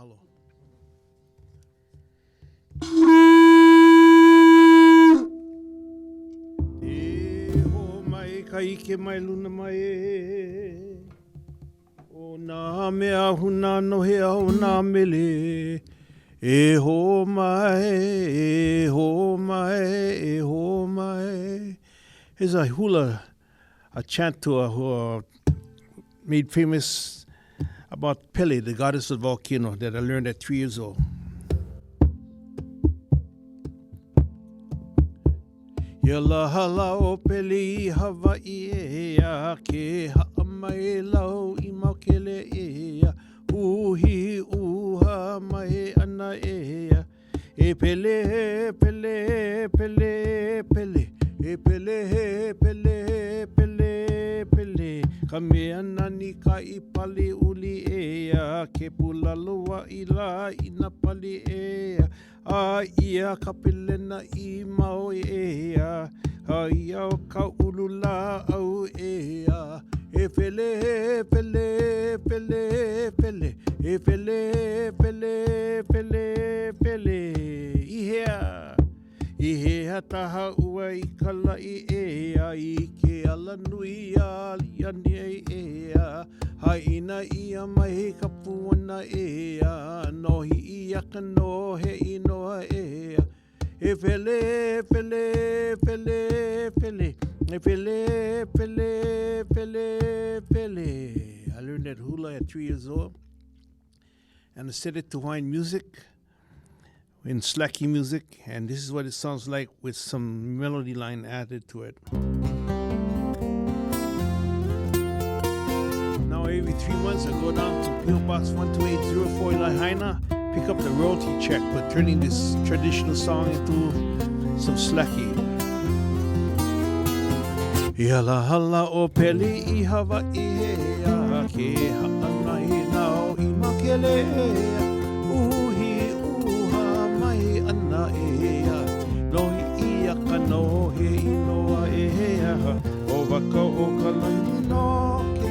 Mahalo. E ho mai ka ike mai luna mai e. O nā mea huna nohe au nā mele. E ho mai, e ho mai, e ho mai. Here's a hula, a chant to who made famous about Pele, the goddess of the volcano, that I learned at 3 years old. Yala hala o Pele I Hawaii e a ke haa mai lau I Maukele e a uhi uha mai ana e a e Pele, Pele, Pele, Pele. E pele, pele, pele, pele. Ka mea nani ka I pali uli e a. Ke pulalua I la ina pali e a. A ia ka pelena I mau e a. A ia o ka ulula au e a. E pele, pele, pele, pele. E pele, pele, pele, pele. I hea. I he hataha ua I kala I e a I ke ala nui a liani e a haina ia mai he ka puana e a nohi I aka no he I noa e a e pele, pele, pele, pele e pele, pele, pele, pele. I learned that hula at 3 years old and I set it to Hawaiian music in slacky music, and this is what it sounds like with some melody line added to it. Now every 3 months I go down to P.O. Box 12804 Lahaina, pick up the royalty check for turning this traditional song into some slacky. Iala hala o Pele I Hawaii e a ke ha'ana I nao I Maukele e a uhi ana e a nohi I aka no he I noa e a o waka o ka lani no ke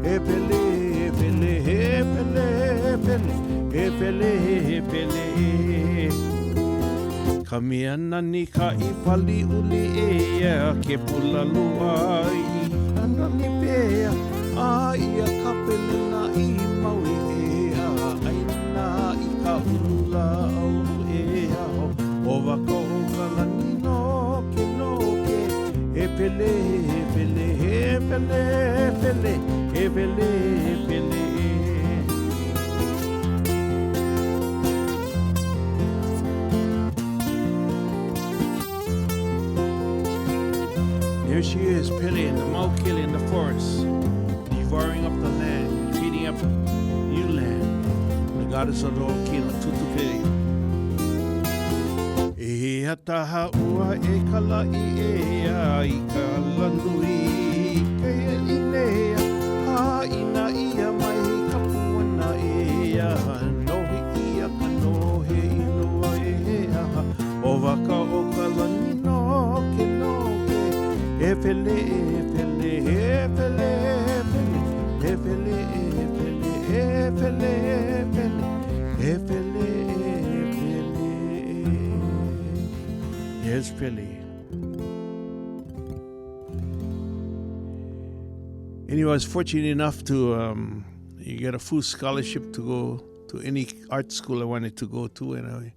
e pele e pele e pele e pele e pele e pele ka mea nani ka I pali uli e a ke pulalua I ana ni pea a ia ka pelena I maui e a aina I ka ulula au o waka o ka lani no ke e pele, e pele, e pele, e pele, e pele, e pele. There she is, Pele in the Maukele in the forest, devouring up the land, feeding up new land. The goddess of the volcano, Tutu Pele. E hataha ua e kala I e a I ka lanui ke I lea ha ina ia mai ka puana e a nohi I aka nohe I noa e a o waka o ka lani no ke e pele e pele e pele e pele e pele e pele e pele e pele e pele Here's Pele. Anyway, I was fortunate enough to get a full scholarship to go to any art school I wanted to go to, and I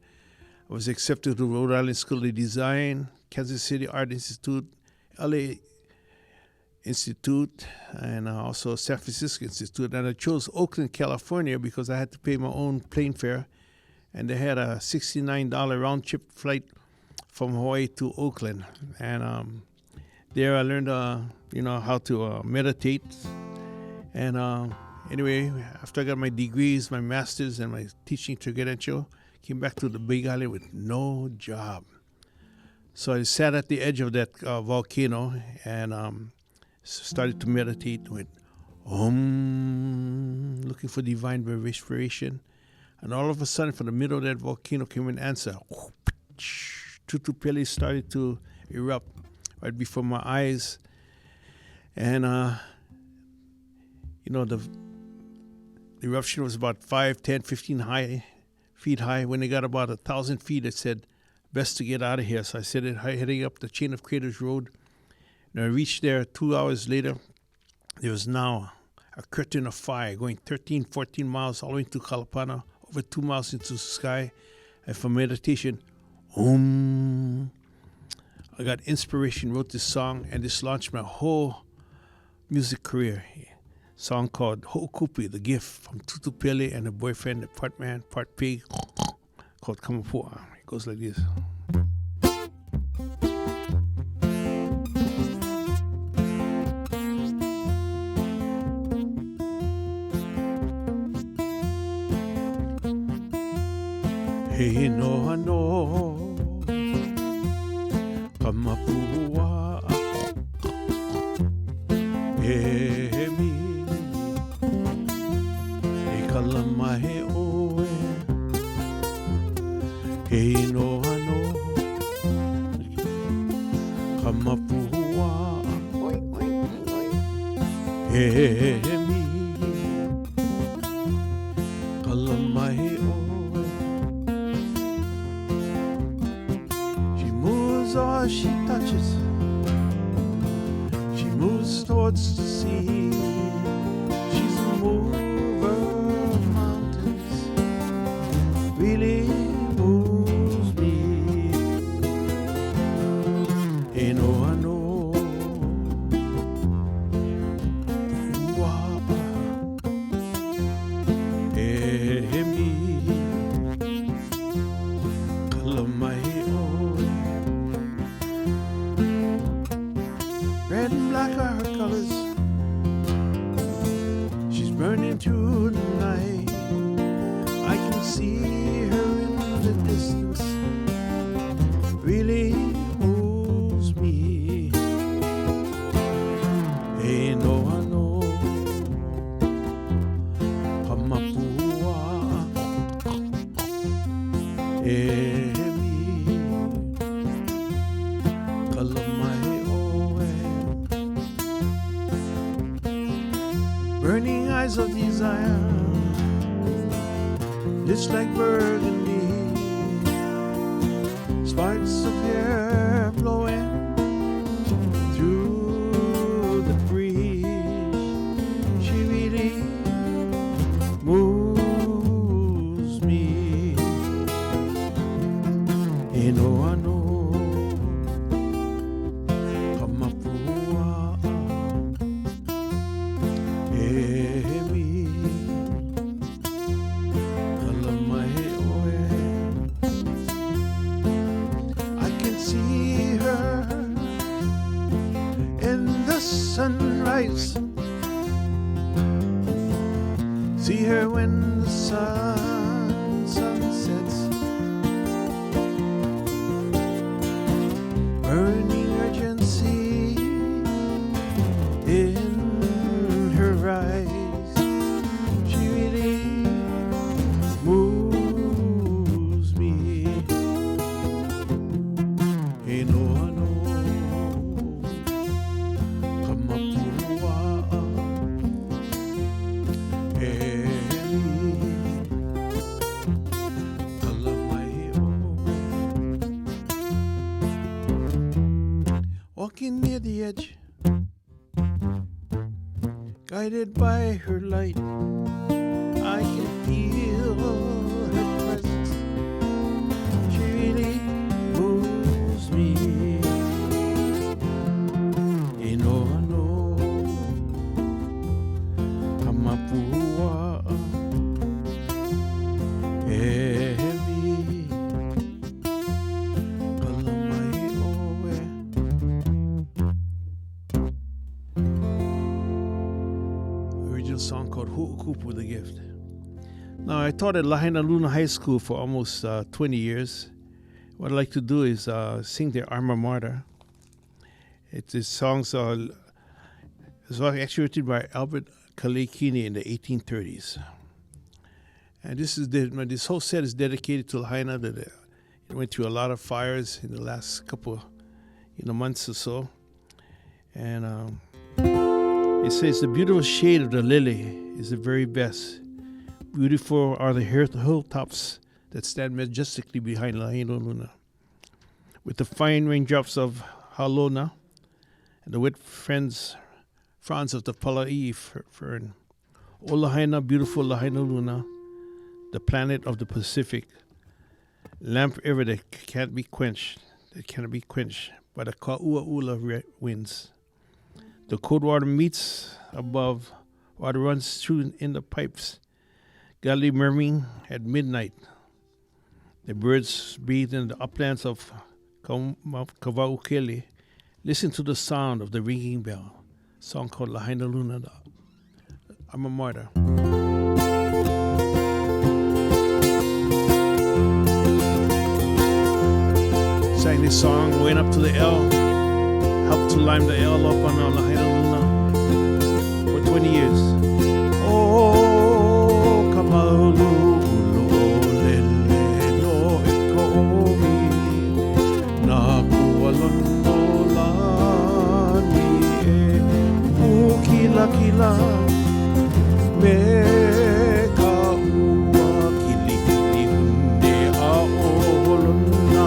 was accepted to Rhode Island School of Design, Kansas City Art Institute, LA Institute, and also San Francisco Institute. And I chose Oakland, California because I had to pay my own plane fare, and they had a $69 round-trip flight from Hawaii to Oakland, and there I learned, how to meditate. And anyway, after I got my degrees, my master's, and my teaching credential, came back to the Big Island with no job. So I sat at the edge of that volcano and started to meditate with looking for divine inspiration. And all of a sudden, from the middle of that volcano came an answer. Tutu Pele started to erupt right before my eyes. And, the The eruption was about 5, 10, 15 feet high. When they got about 1,000 feet, it said, best to get out of here. So I said, heading up the Chain of Craters Road. When I reached there 2 hours later, there was now a curtain of fire going 13, 14 miles all the way to Kalapana, over 2 miles into the sky. And for meditation, I got inspiration, wrote this song, and this launched my whole music career. Song called Ho'okupi, The Gift, from Tutupele and a boyfriend, part man, part pig, called Kahumoku. It goes like this. He no ano kamapua e mi e kalama he oe he no ano kamapua e mi kalama he oe. All she touches, she moves towards the sea. She's a mover of mountains, really moves me. I know, me, red and black are her colors. She's burning through the night. I can see her in the distance. Really moves me. Hey, no, I know. Kamapua. Hey, me. Kalamai. Burning eyes of desire, just like burgundy, sparks of hair blowing through the breeze. She really moves me. I know. Sunrise, see her when the sun sets, burning urgency in her eyes. She really moves me. I know. Walking near the edge, guided by her light, I can feel her presence. She really moves me. I know. Kamapua. Song called Ho'okupi, The Gift. Now, I taught at Lahaina Luna High School for almost 20 years. What I like to do is sing their alma mater. This song's it was actually written by Albert Kalekini in the 1830s. And this whole set is dedicated to Lahaina that it went through a lot of fires in the last couple months or so. And it says, the beautiful shade of the lily is the very best. Beautiful are the hilltops that stand majestically behind Lahaina Luna, with the fine raindrops of Halona and the wet fronds of the Palai fern. O Lahaina, beautiful Lahaina Luna, the planet of the Pacific, lamp ever that cannot be quenched by the Ka'ua'ula winds. The cold water meets above, water runs through in the pipes, gully murmuring at midnight. The birds breathe in the uplands of Kavaukele. Listen to the sound of the ringing bell. A song called Lahaina Luna. I'm a martyr. Sang this song, went up to the L, helped to lime the L up on Lahaina Luna for 20 years. Oh, Kamaulu, lele, no ekomi, na kualono lani e, ukila kila, me ka ua kili kili hunde a oholona.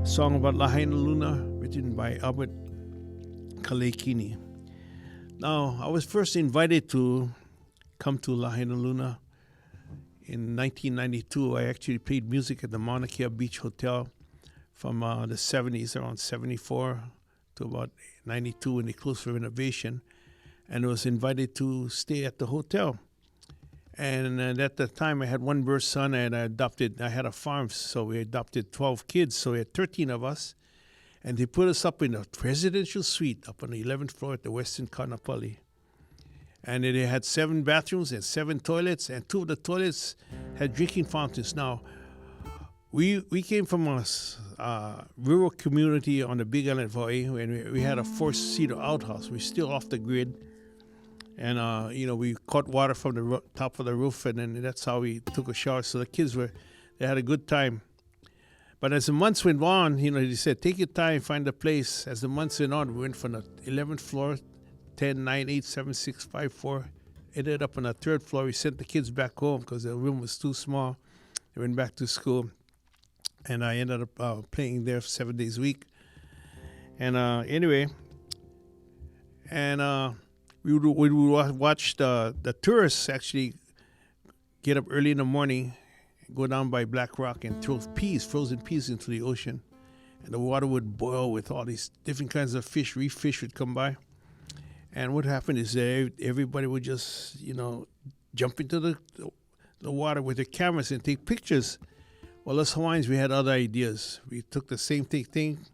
Song about Lahaina Luna, written by Albert Kalekini. Now, I was first invited to come to Lahaina Luna in 1992. I actually played music at the Mauna Kea Beach Hotel from the 70s, around 74 to about 92 when they closed for renovation. And I was invited to stay at the hotel. And at the time, I had one birth son, and I had a farm, so we adopted 12 kids. So we had 13 of us, and they put us up in a presidential suite up on the 11th floor at the Westin Kaanapali. And they had 7 bathrooms and 7 toilets, and 2 of the toilets had drinking fountains. Now, we came from a rural community on the Big Island of Hawaii, and we had a 4-seater outhouse. We're still off the grid. And, we caught water from the top of the roof, and then that's how we took a shower. So the kids they had a good time. But as the months went on, they said, take your time, find a place. As the months went on, we went from the 11th floor, 10, 9, 8, 7, 6, 5, 4. Ended up on the 3rd floor. We sent the kids back home because the room was too small. They went back to school. And I ended up playing there 7 days a week. And anyway, we would watch the tourists actually get up early in the morning, go down by Black Rock and throw frozen peas into the ocean. And the water would boil with all these different kinds of fish. Reef fish would come by. And what happened is that everybody would just, jump into the water with their cameras and take pictures. Well, us Hawaiians, we had other ideas. We took the same thing,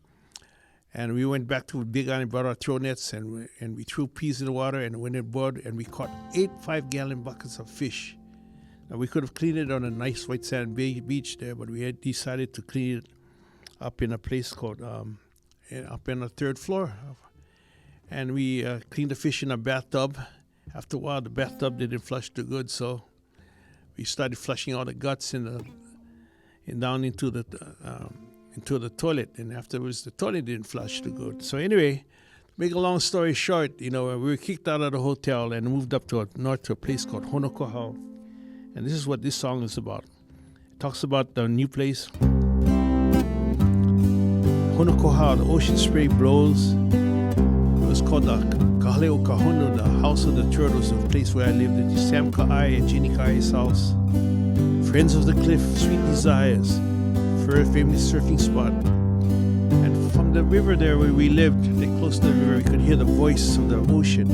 And we went back to Big Island, brought our throw nets, and we threw peas in the water and went aboard, and we caught 8 5-gallon buckets of fish. Now, we could have cleaned it on a nice white sand beach there, but we had decided to clean it up in a place called, up in the 3rd floor. And we cleaned the fish in a bathtub. After a while, the bathtub didn't flush too good, so we started flushing all the guts down into the toilet. And afterwards, the toilet didn't flush too good. So anyway, to make a long story short, we were kicked out of the hotel and moved up north to a place called Honokohau. And this is what this song is about. It talks about the new place. Honokohau, the ocean spray blows. It was called the Kahaleo Kahunu, the house of the turtles, the place where I lived at Sam Ka'ai and Ginny Ka'ai's house. Friends of the cliff, sweet desires, famous surfing spot. And from the river there where we lived, close to the river, we could hear the voice of the ocean.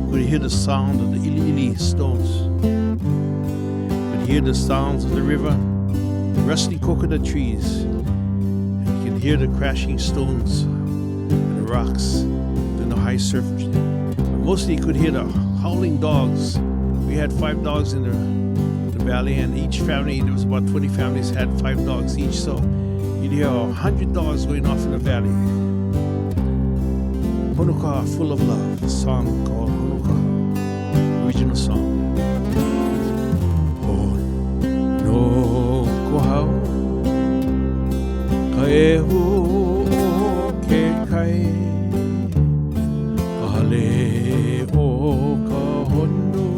We could hear the sound of the ili stones. We could hear the sounds of the river, the rustling coconut trees. And you could hear the crashing stones and the rocks during the high surf. But mostly you could hear the howling dogs. We had 5 dogs in the valley, and each family, there was about 20 families, had 5 dogs each. So you'd hear 100 dogs going off in the valley. Honokohau, full of love, a song called Honokohau, original song. Honokohau, kaehu o ke kai, hale o ka honu,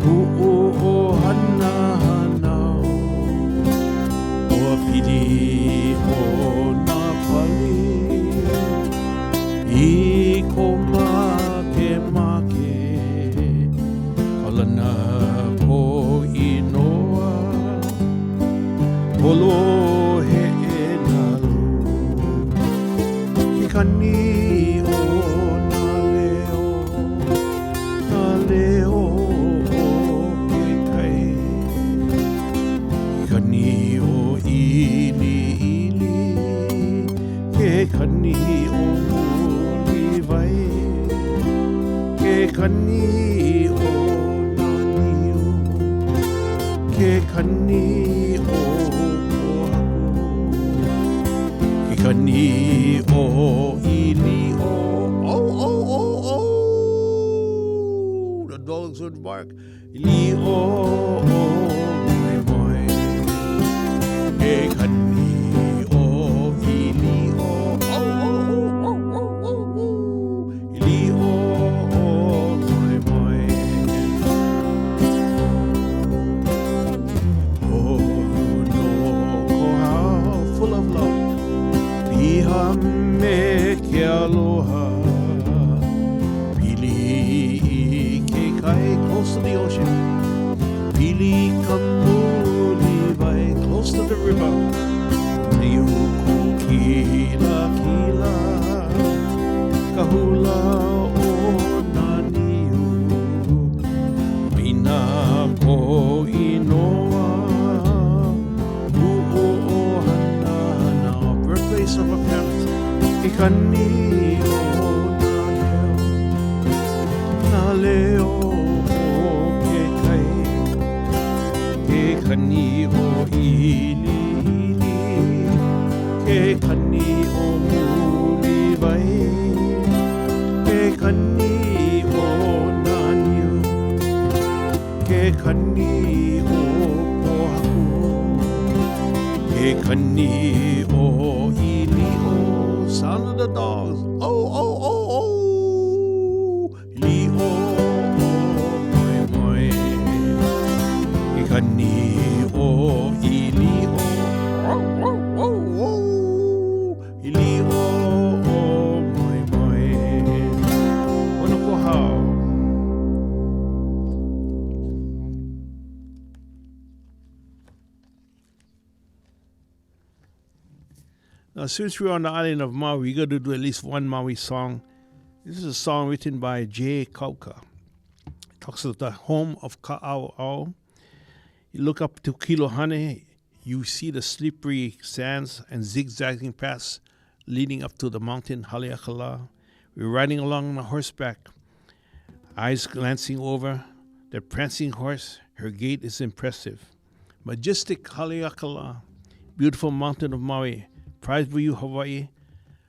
hu'u o hana hanau, o pidi o na pali, I ko make, kalana ko inoa, holo he e nalu, ki kani o na leo o ke kai, ki kani o ili, ke kani o ke kani o naniu, ke kani o kohaku, ke kani o ili o. Oh, the dogs would bark. Ili o moi, ke kani o ili o. Me ke aloha, pili ke kai, close to the ocean. Pili kamuli vai, close to the river. Niuku kila kila, kahula o naniu, mina ko inoa, u'o o hana hana, birthplace of a family. Ke kani o na leo o ke kai, ke kani o ili, ke kani o muli vai, ke kani o naniu, ke kani o kohaku, ke kani o ili o. Sound of the dogs. Oh. Li o moi moi. Ke kani o ili o. Ili o moi moi. Honokohau. Now, since we're on the island of Maui, we got to do at least one Maui song. This is a song written by J. Kauka. It talks about the home of Ka'au. You look up to Kilohane, you see the slippery sands and zigzagging paths leading up to the mountain Haleakala. We're riding along on a horseback, eyes glancing over the prancing horse. Her gait is impressive. Majestic Haleakala, beautiful mountain of Maui, prized for you, Hawaii.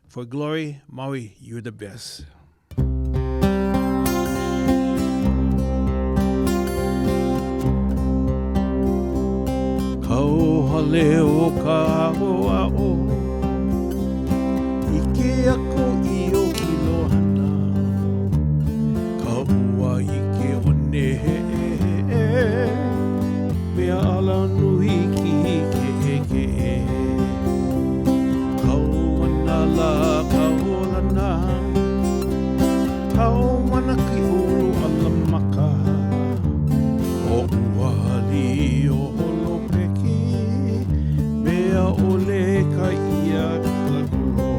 For glory, Maui, you're the best. Kau hale o ka a'o, ike ako I o kilohana, ka ua ike one mea ala nui ki ke kau ana la kau lana, kau mana ki ulu ala maka, o ua li o ole ka ia kalakulo.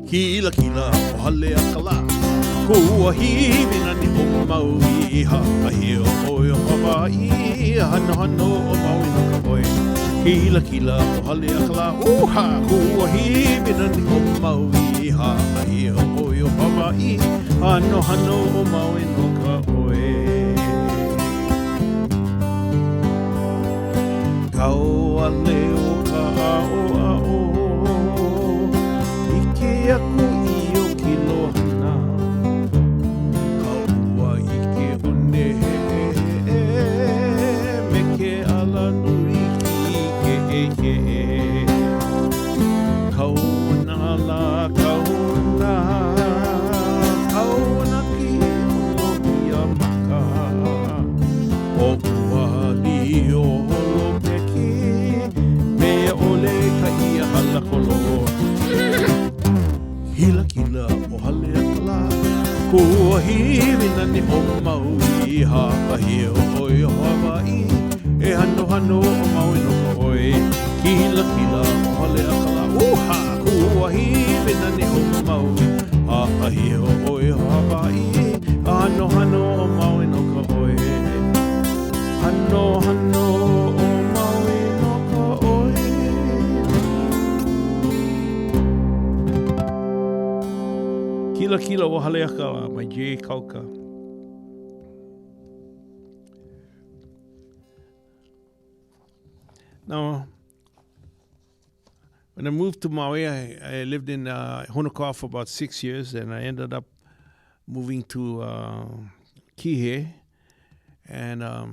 Kila kila o Haleakala, kua himina ni o Maui hahi o Hawaii, hano hano o Maui no ka oi. Kila kila o Haleakala, uha, kua himina ni o Maui hahi o Hawaii, hano hano o Maui no ka oi. Kau ale o ka a'o, ike aku I o kilohana, kau ua ike one me ke ala nui ki ke kau na la kau na ki o ia maka, o ua li o Kila kila o Haleakala, kua himina ni o Maui hahi o Hawaii, e hano hano o Maui no ka oi. Kila kila o Haleakala, uha, kua himina ni o Maui hahi o Hawaii, hano hano o Maui no ka oi. Hano hano o Maui no ka oi. Kila kila o Haleakala, my J. Kauka. Now, when I moved to Maui, I lived in Honoka'a for about 6 years, and I ended up moving to Kihei. And the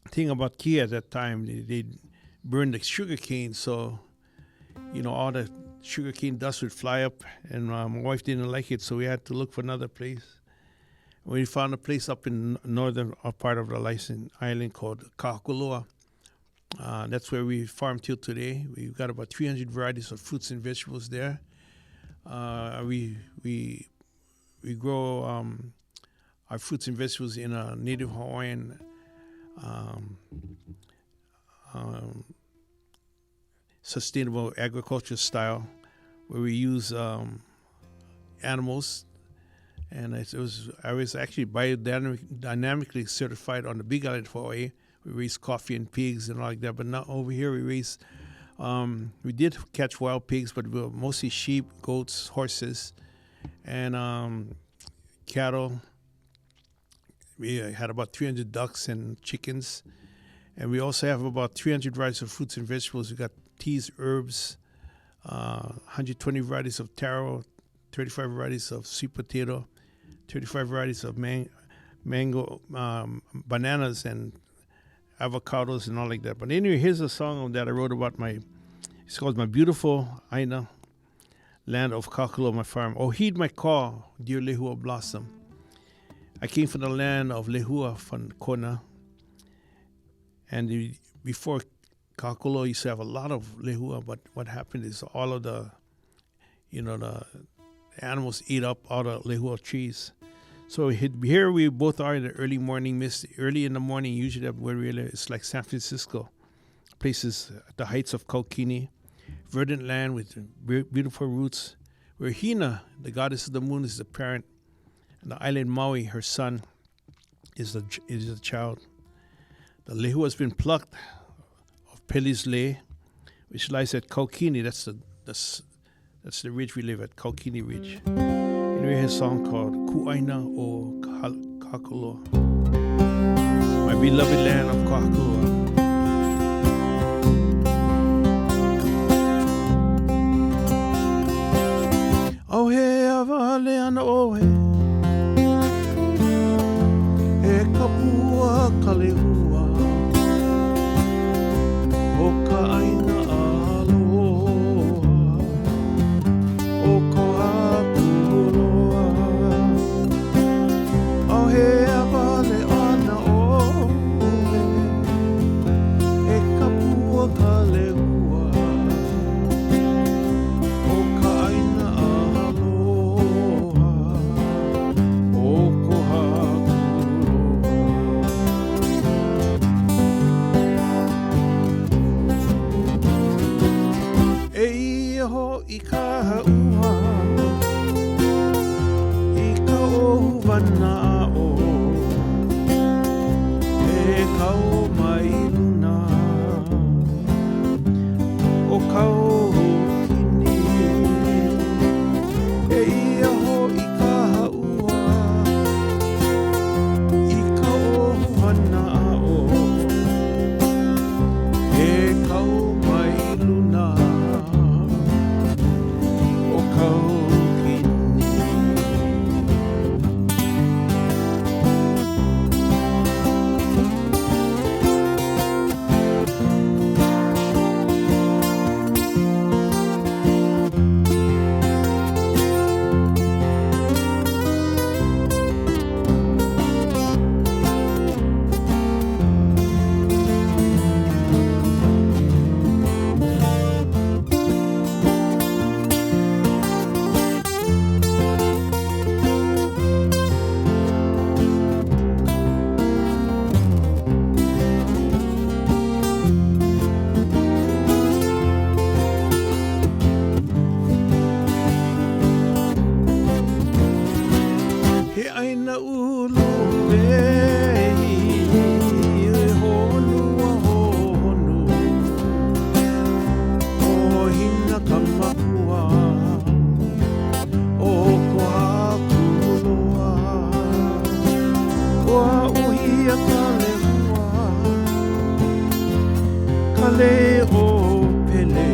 thing about Kihei at that time, they burned the sugar cane, so, you know, all the sugarcane dust would fly up, and my wife didn't like it, so we had to look for another place. We found a place up in northern part of the Licensed Island called Kahumoku. That's where we farm till today. We've got about 300 varieties of fruits and vegetables there. We grow our fruits and vegetables in a native Hawaiian sustainable agriculture style, where we use animals, and I was actually biodynamically certified on the Big Island of Hawaii. We raise coffee and pigs and all like that, but not over here. We raise we did catch wild pigs, but we were mostly sheep, goats, horses, and cattle. We had about 300 ducks and chickens, and we also have about 300 varieties of fruits and vegetables. We got teas, herbs, 120 varieties of taro, 35 varieties of sweet potato, 35 varieties of mango, bananas, and avocados and all like that. But anyway, here's a song that I wrote about it's called My Beautiful Aina, Land of Kakalo, my farm. Oh, heed my call, dear Lehua Blossom. I came from the land of Lehua from Kona, and before Kakalo used to have a lot of lehua, but what happened is all of the animals eat up all the lehua trees. So here we both are in the early morning mist. Early in the morning, usually where we live, it's like San Francisco. Places at the heights of Kaukini, verdant land with beautiful roots, where Hina, the goddess of the moon, is the parent, and the island Maui, her son, is a child. The lehu has been plucked of Pele's lei, which lies at Kaukini. That's the ridge we live at, Kaukini Ridge. And we have a song called Ku'aina o Kahakuloa. My beloved land of Kahakuloa. Oh he avale ana ohe e kapua kalehua o ka aina aloha o ko hakuloa. Oh he avale ana ohe e kapua kalehua o ka aina I ka haua I ka ohu wana'o e kau mai luna o kau kini e ia ho I ka haua I ka ohu wana'o e kau mai luna Kale o pele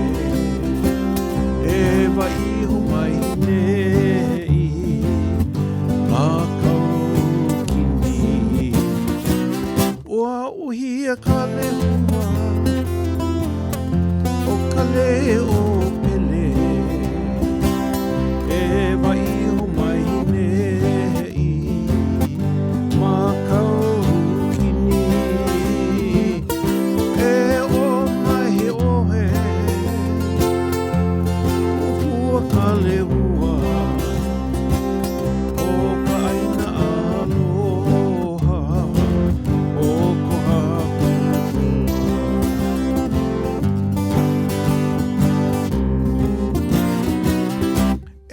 e vai humai nei ma kaukini ua uhia kale hua o kale o pele e vai humai nei ma kaukini e o kale hua o ka aina aloha o ko hakuloa. E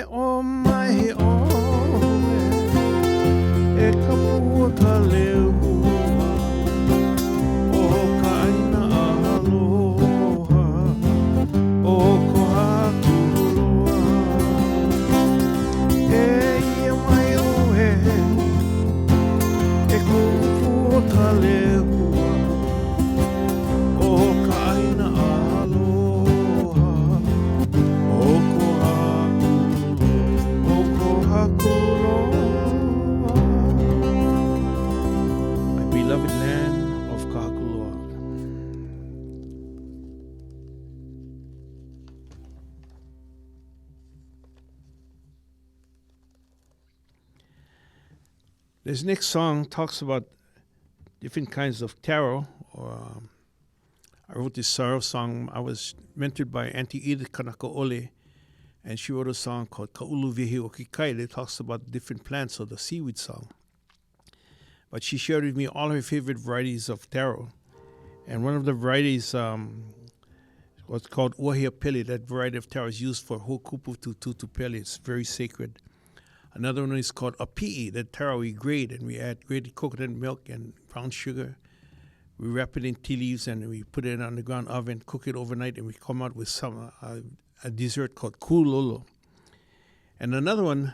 o mai oe e ka pua kale hua o ka aina aloha o ko hakuloa. Kale hua o ka aina aloha o ko hakuloa. My beloved land of Kahakuloa. This next song talks about different kinds of tarot. I wrote this sorrow song. I was mentored by Auntie Edith Kanakaole, and she wrote a song called Ka'ulu Vihi o Kikai that talks about different plants, or the seaweed song. But she shared with me all her favorite varieties of tarot. And one of the varieties was called Ohia Pele. That variety of tarot is used for Hokupu Tutu Pele. It's very sacred. Another one is called a pi'i. That taro we grate, and we add grated coconut milk and brown sugar. We wrap it in tea leaves and we put it in an underground oven, cook it overnight, and we come out with some a dessert called kulolo. And another one,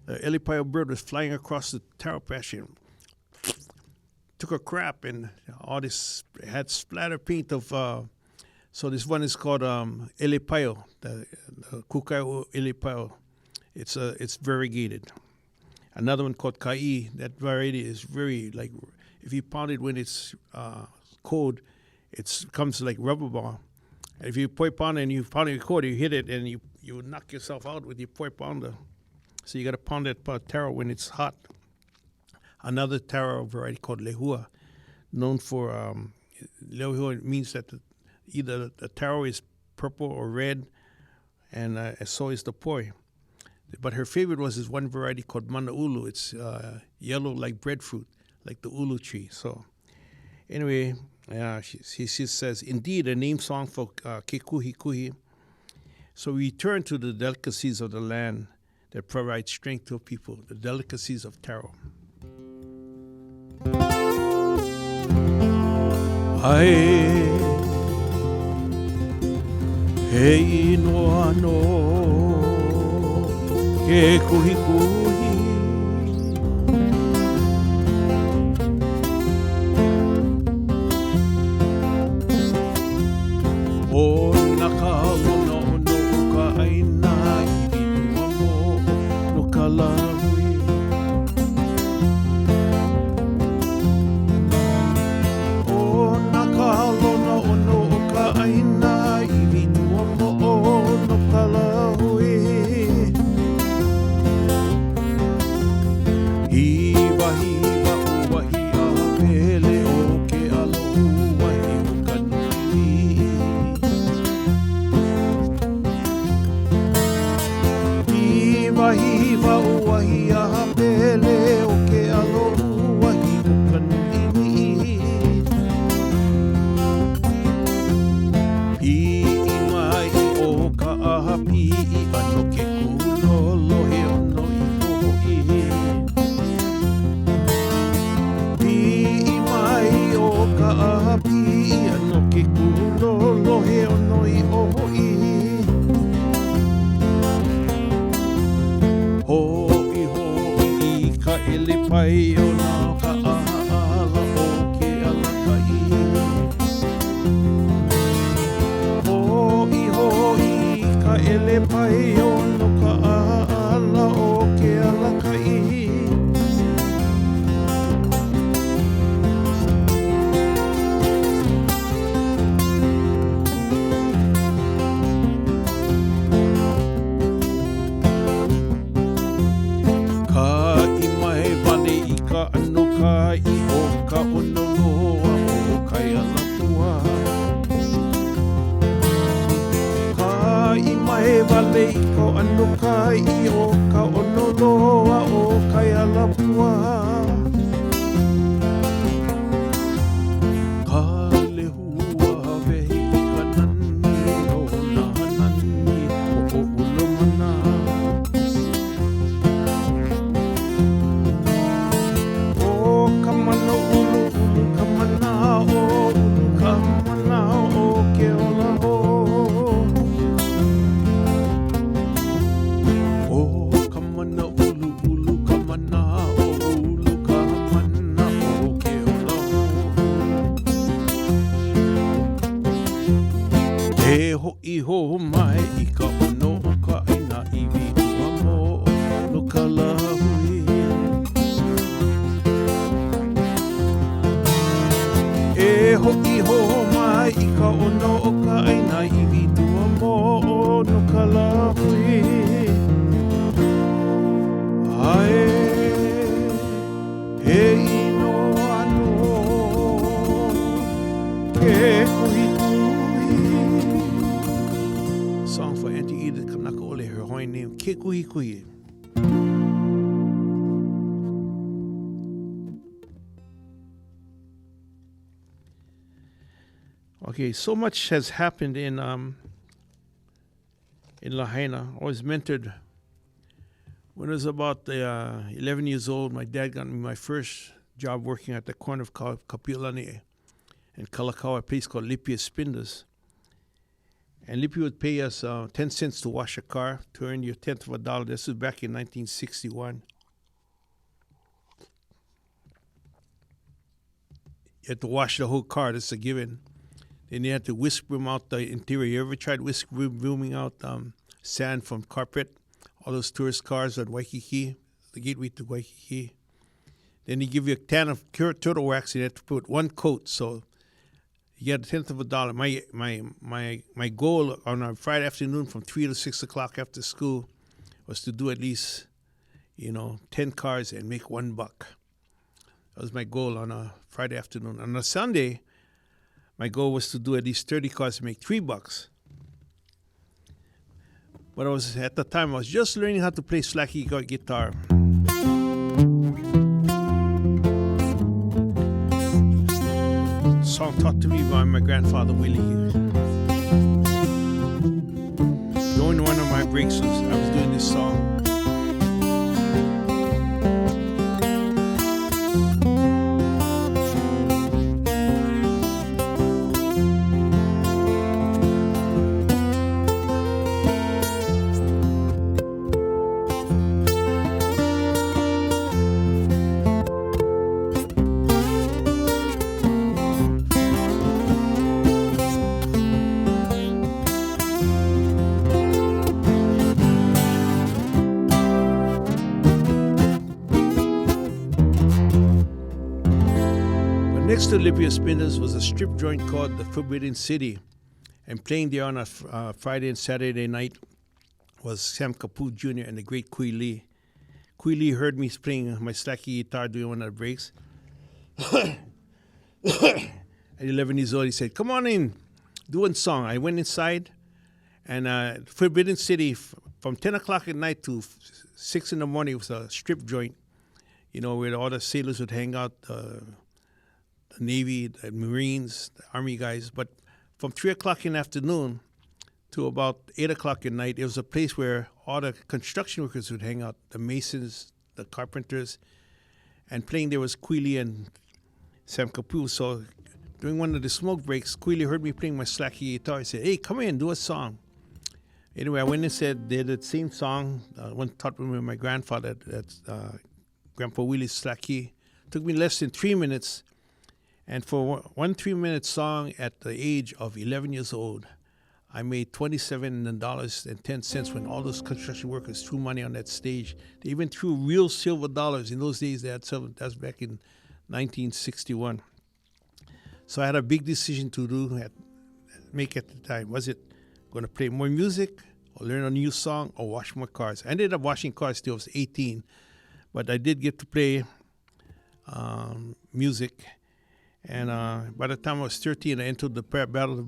the elipaio bird was flying across the taro patch and took a crap, and all this had splatter paint of. So this one is called elipaio, the kukai'o elipaio. It's variegated. Another one called kai. That variety is very like, if you pound it when it's cold, it comes like rubber ball. And if you poi pound and you pound it cold, you hit it and you knock yourself out with your poi pounder. So you got to pound that taro when it's hot. Another taro variety called lehua, known for lehua means that either the taro is purple or red, and so is the poi. But her favorite was this one variety called manaulu. It's yellow like breadfruit, like the ulu tree. So anyway, she says, indeed, a name song for ke kuhi kuhi. So we turn to the delicacies of the land that provide strength to people, the delicacies of taro. Ai, hei noa no, ke kuhi kuhi. O nakalo no no ka aina I bitua mo no ka lahui. O nakalo no no ka aina I bitua mo no ka lahui. Hiwa hiwa uwahi a pele o ke alo uwahi o ka nui. Hiwa hiwa uwahi a pele o ke alo uwahi o ka nui. Pi'i mai o ka aha pi'i ano ke kulolo he ono I ho'i. Pi'i mai o ka aha pi'i ano ke kulolo he ono I ho'i. Ho'i ho'i I ka elipai o nā ka aha ala o ke alakai. Ho'i ho'i I ka elipai o no ka aha ala o ke alakai. Ka I mai wale I ka ano kai o ka ono loa o kai alapua. Ka I mai wale I ka ano kai o ka ono loa o kai alapua. Ka lehua vehi I ka nani o nā nani o ulamana. O ka mana ulu ulu ka mana o ulu ka mana o ke ola ho. O ka mana ulu ulu ka mana o ulu ka mana o ke ola ho. E ho'i ho mai I ka ono o ka aina I vitua mo no ka lahui. E ho'i ho mai I ka ono o ka aina I vitua mo no ka lahui. Ae, he ino ano, ke kuhi kuhi. Song for Auntie Edith Kanaka Ole, her Hawaiian name, ke kuhi kuhi. Okay, so much has happened in Lahaina. I was mentored When I was about 11 years old, my dad got me my first job working at the corner of Kapilani and Kalakaua, a place called Lipia Spinders. And Lipia would pay us 10 cents to wash a car to earn you $0.1. This was back in 1961. You had to wash the whole car, that's a given. Then you had to whisk broom out the interior. You ever tried whisk brooming out sand from carpet? All those tourist cars at Waikiki, the gateway to Waikiki. Then he give you a can of turtle wax, and you have to put one coat, so you get $0.1. My goal on a Friday afternoon from 3 to 6 o'clock after school was to do at least, 10 cars and make $1. That was my goal on a Friday afternoon. On a Sunday, my goal was to do at least 30 cars and make $3. But at the time, I was just learning how to play slacky guitar. Song taught to me by my grandfather, Willie. During one of my breaks, I was doing this song. Next to Lipia Spinders was a strip joint called the Forbidden City, and playing there on a Friday and Saturday night was Sam Kapu Jr. and the great Kui Lee. Kui Lee heard me playing my slacky guitar doing one of the breaks. At 11 years old, he said, "Come on in, do one song." I went inside, and Forbidden City, from 10 o'clock at night to 6 in the morning, was a strip joint, where all the sailors would hang out, the Navy, the Marines, the Army guys. But from 3 o'clock in the afternoon to about 8 o'clock at night, it was a place where all the construction workers would hang out, the masons, the carpenters, and playing there was Queely and Sam Kapu. So during one of the smoke breaks, Queely heard me playing my slacky guitar. He said, "Hey, come in, do a song." Anyway, I went and did the same song, one taught me by my grandfather, that's Grandpa Willie's slacky. Took me less than 3 minutes. And for one 3-minute song at the age of 11 years old, I made $27.10 when all those construction workers threw money on that stage. They even threw real silver dollars. In those days, they had silver. That was back in 1961. So I had a big decision to make at the time. Was it going to play more music or learn a new song or wash more cars? I ended up washing cars till I was 18, but I did get to play music. And by the time I was 13, I entered the Battle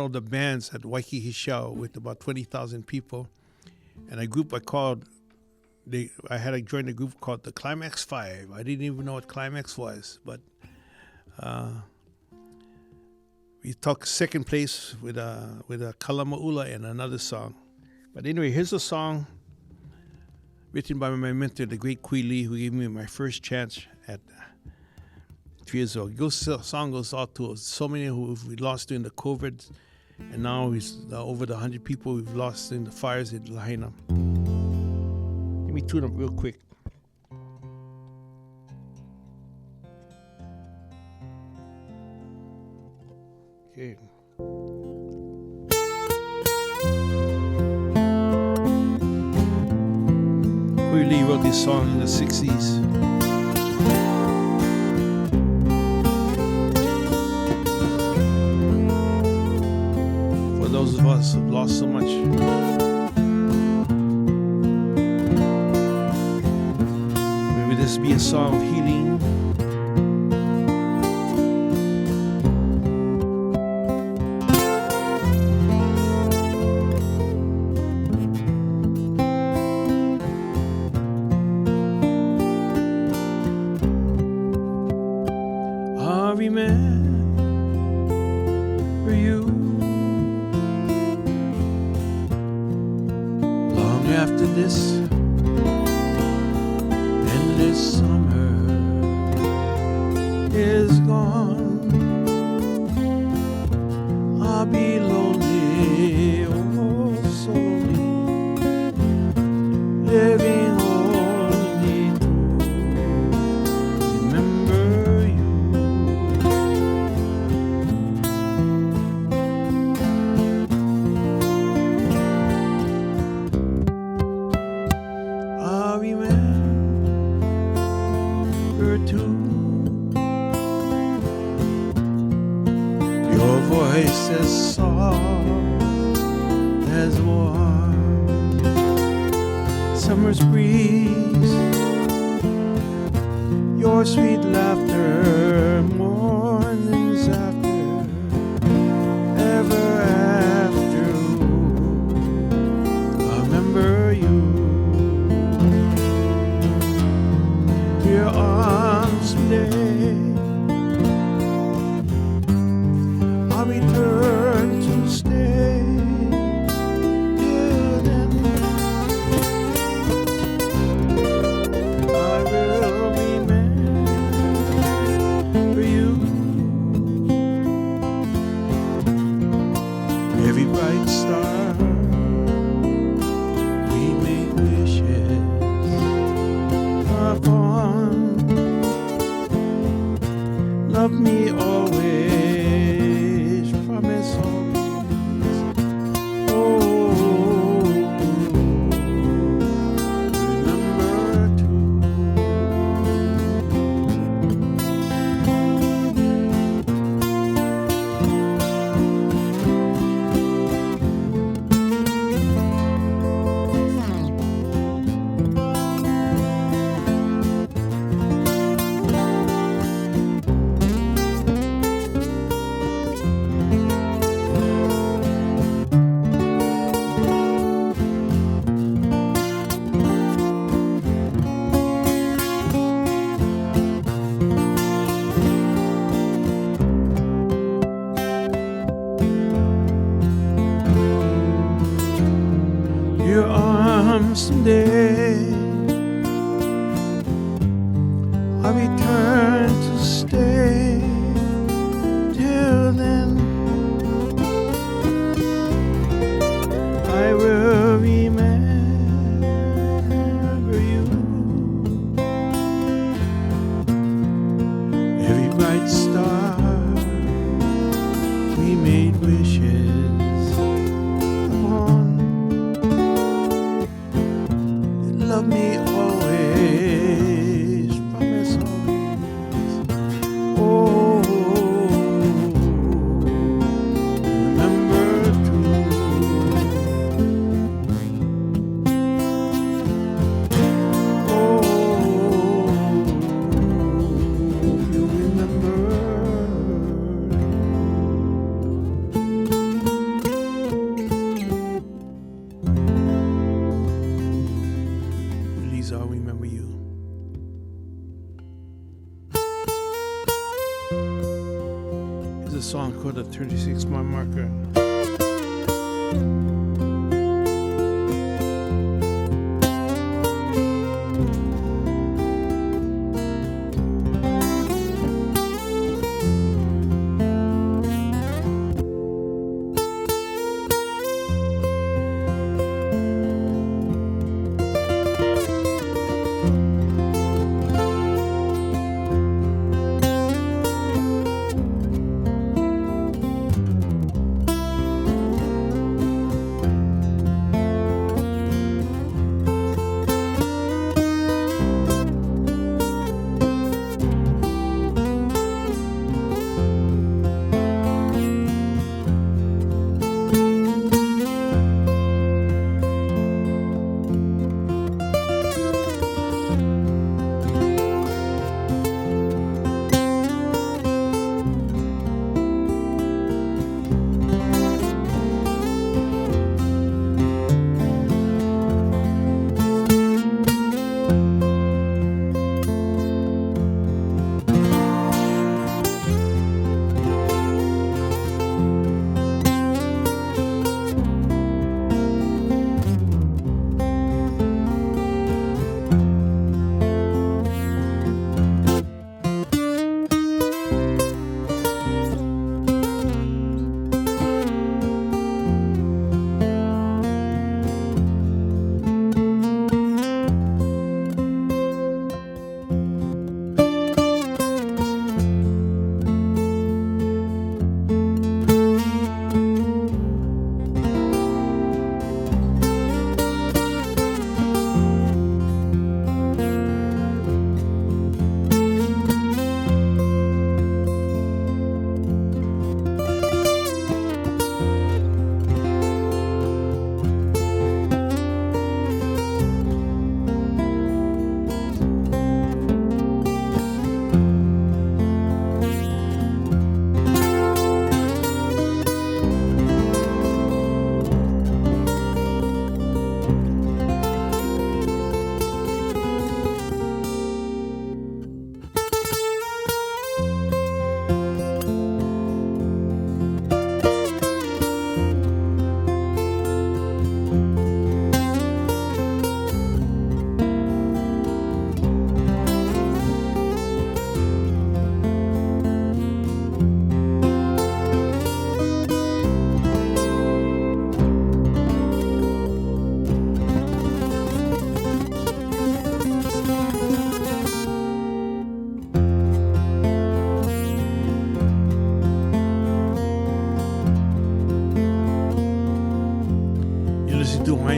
of the Bands at Waikiki Show with about 20,000 people. And a group I had to join a group called the Climax 5. I didn't even know what Climax was, but we took second place with a Kalamaula and another song. But anyway, here's a song written by my mentor, the great Kui Lee, who gave me my first chance at 3 years old. This song goes out to so many who we lost during the COVID, and now it's over the 100 people we've lost in the fires in Lahaina. Let me tune up real quick. Okay. Kui Lee wrote this song in the 60s. Those of us who've lost so much. Maybe this be a song of healing. I remember you after endless summer is gone. I'll be lonely, oh so lonely, living only to remember you. I'll remember too your voice as soft as warm summer's breeze, your sweet laughter, mornings after, ever after. I remember you, your arms someday. I'll return to stay. Till then, I will remember you. Every bright star, we made wishes upon. Love me always, promise always. Oh, remember too. Your arms someday, I'll return to stay. Till then, I will remember you. Every bright star, we made wishes upon. Love me always, promise always. Oh, remember too. Oh, you remember. Please, I'll remember you. Here's a song called The 36 Mile Marker.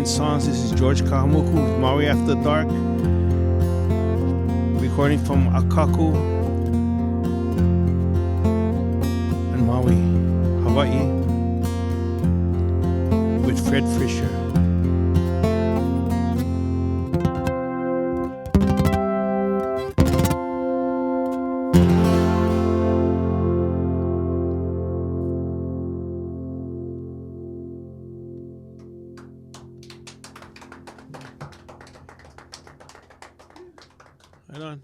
Fine Songs. This is George Kahumoku with Maui After Dark. Recording from AKAKU in Maui, Hawaii, with Fred Fisher. Right on.